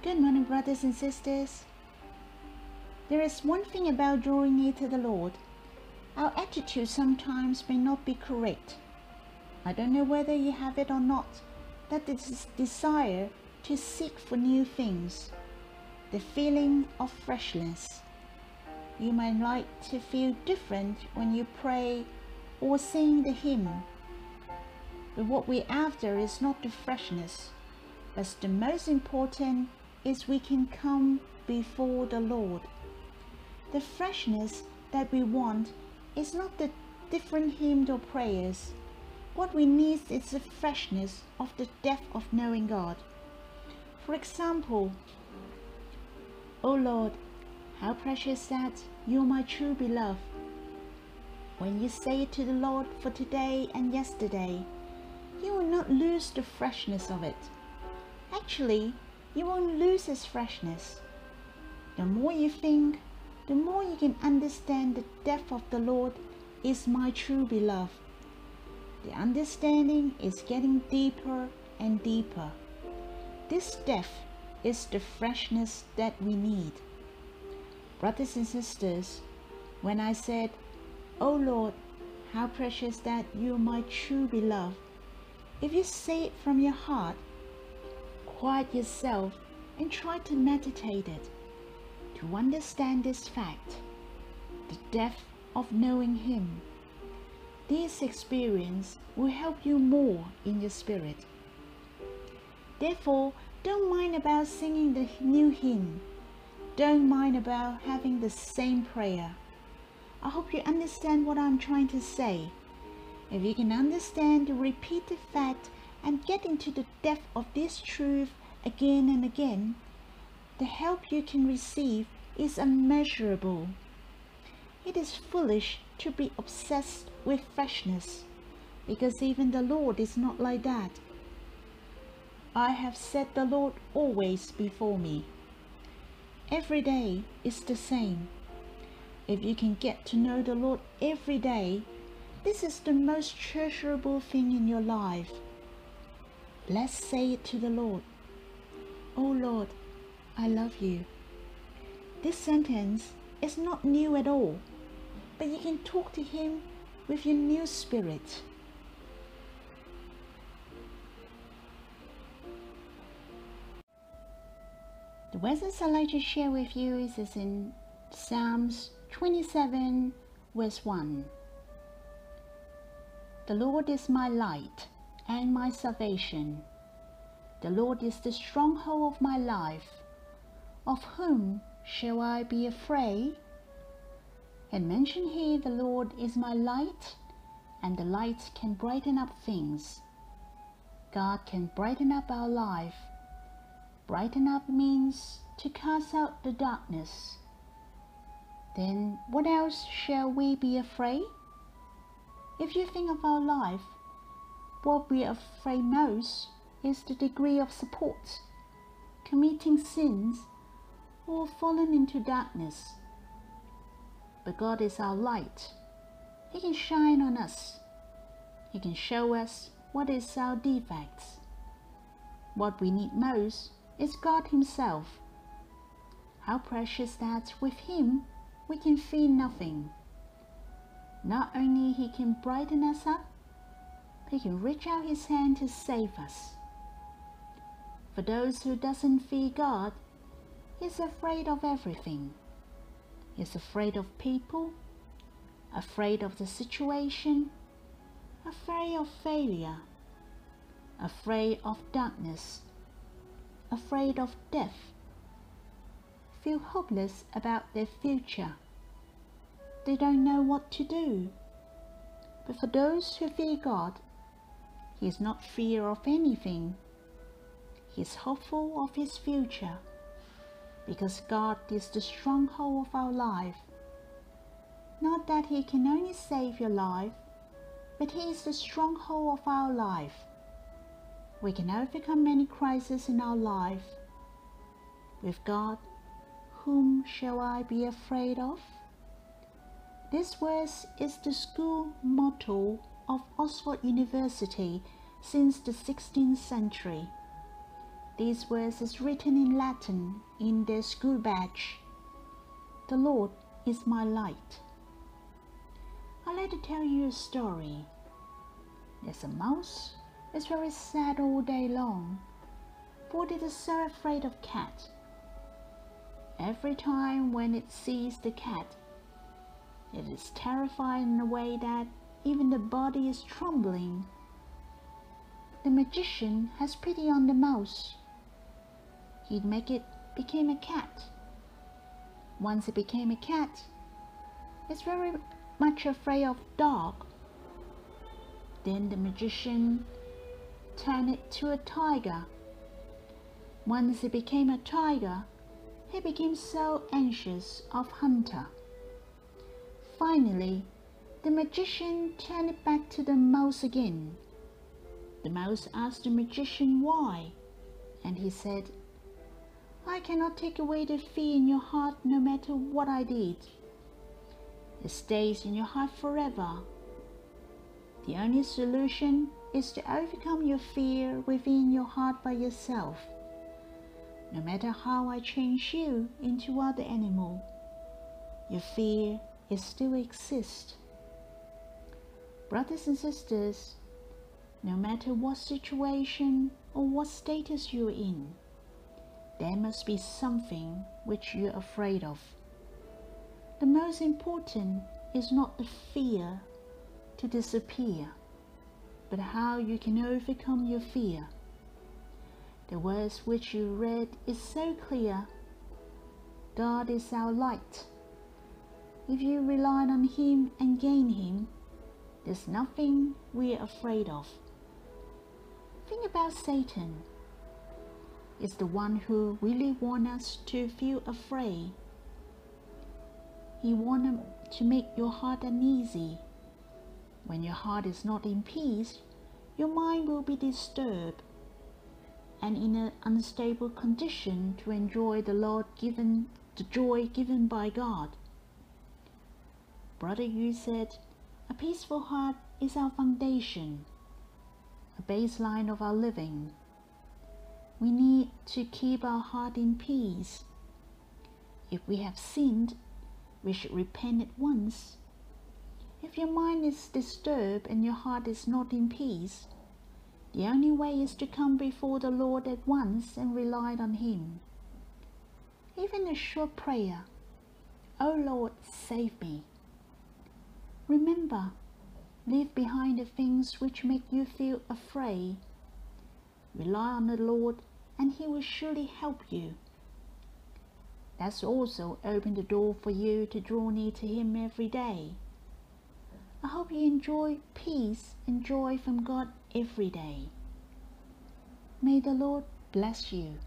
Good morning, brothers and sisters. There is one thing about drawing near to the Lord. Our attitude sometimes may not be correct. I don't know whether you have it or not, that this desire to seek for new things, the feeling of freshness. You might like to feel different when you pray or sing the hymn. But what we're after is not the freshness, but the most important is we can come before the Lord. The freshness that we want is not the different hymns or prayers. What we need is the freshness of the depth of knowing God. For example, "O Lord, how precious that you're my true beloved." When you say it to the Lord for today and yesterday, you will not lose the freshness of it. Actually, you won't lose its freshness. The more you think, the more you can understand the depth of the Lord is my true beloved. The understanding is getting deeper and deeper. This depth is the freshness that we need. Brothers and sisters, when I said, "Oh Lord, how precious that you're my true beloved," if you say it from your heart, quiet yourself and try to meditate it, to understand this fact, the depth of knowing Him. This experience will help you more in your spirit. Therefore, don't mind about singing the new hymn. Don't mind about having the same prayer. I hope you understand what I'm trying to say. If you can understand the repeated fact and get into the depth of this truth again and again, the help you can receive is immeasurable. It is foolish to be obsessed with freshness, because even the Lord is not like that. I have set the Lord always before me. Every day is the same. If you can get to know the Lord every day, this is the most treasurable thing in your life. Let's say it to the Lord. "Oh Lord, I love you." This sentence is not new at all, but you can talk to Him with your new spirit. The verses I'd like to share with you is in Psalms 27 verse 1. "The Lord is my light and my salvation. The Lord is the stronghold of my life. Of whom shall I be afraid?" And mention here, the Lord is my light, and the light can brighten up things. God can brighten up our life. Brighten up means to cast out the darkness. Then what else shall we be afraid? If you think of our life, what we are afraid most is the degree of support, committing sins, or falling into darkness. But God is our light. He can shine on us. He can show us what is our defects. What we need most is God Himself. How precious that with Him we can fear nothing. Not only He can brighten us up, He can reach out His hand to save us. For those who doesn't fear God, He's afraid of everything. He's afraid of people, afraid of the situation, afraid of failure, afraid of darkness, afraid of death, feel hopeless about their future. They don't know what to do. But for those who fear God, He is not fear of anything. He is hopeful of His future, because God is the stronghold of our life. Not that He can only save your life, but He is the stronghold of our life. We can overcome many crises in our life. With God, whom shall I be afraid of? This verse is the school motto of Oxford University since the 16th century. these words is written in Latin in their school badge. The Lord is my light. I'd like to tell you a story. There's a mouse. It's very sad all day long, for it is so afraid of cat. Every time when it sees the cat, it is terrified in a way that even the body is trembling. The magician has pity on the mouse. He'd make it become a cat. Once it became a cat, it's very much afraid of dog. Then the magician turned it to a tiger. Once it became a tiger, he became so anxious of hunter. Finally, the magician turned it back to the mouse again. The mouse asked the magician why, and he said, "I cannot take away the fear in your heart no matter what I did. It stays in your heart forever. The only solution is to overcome your fear within your heart by yourself. No matter how I change you into other animal, your fear is still exists." Brothers and sisters, no matter what situation or what status you're in, there must be something which you're afraid of. The most important is not the fear to disappear, but how you can overcome your fear. The words which you read is so clear. God is our light. If you rely on Him and gain Him, there's nothing we are afraid of. Think about Satan. It's the one who really wants us to feel afraid. He wants to make your heart uneasy. When your heart is not in peace, your mind will be disturbed and in an unstable condition to enjoy the joy given by God. Brother Yu said, a peaceful heart is our foundation, a baseline of our living. We need to keep our heart in peace. If we have sinned, we should repent at once. If your mind is disturbed and your heart is not in peace, the only way is to come before the Lord at once and rely on Him. Even a short prayer, "O Lord, save me." Remember, leave behind the things which make you feel afraid. Rely on the Lord and He will surely help you. That's also open the door for you to draw near to Him every day. I hope you enjoy peace and joy from God every day. May the Lord bless you.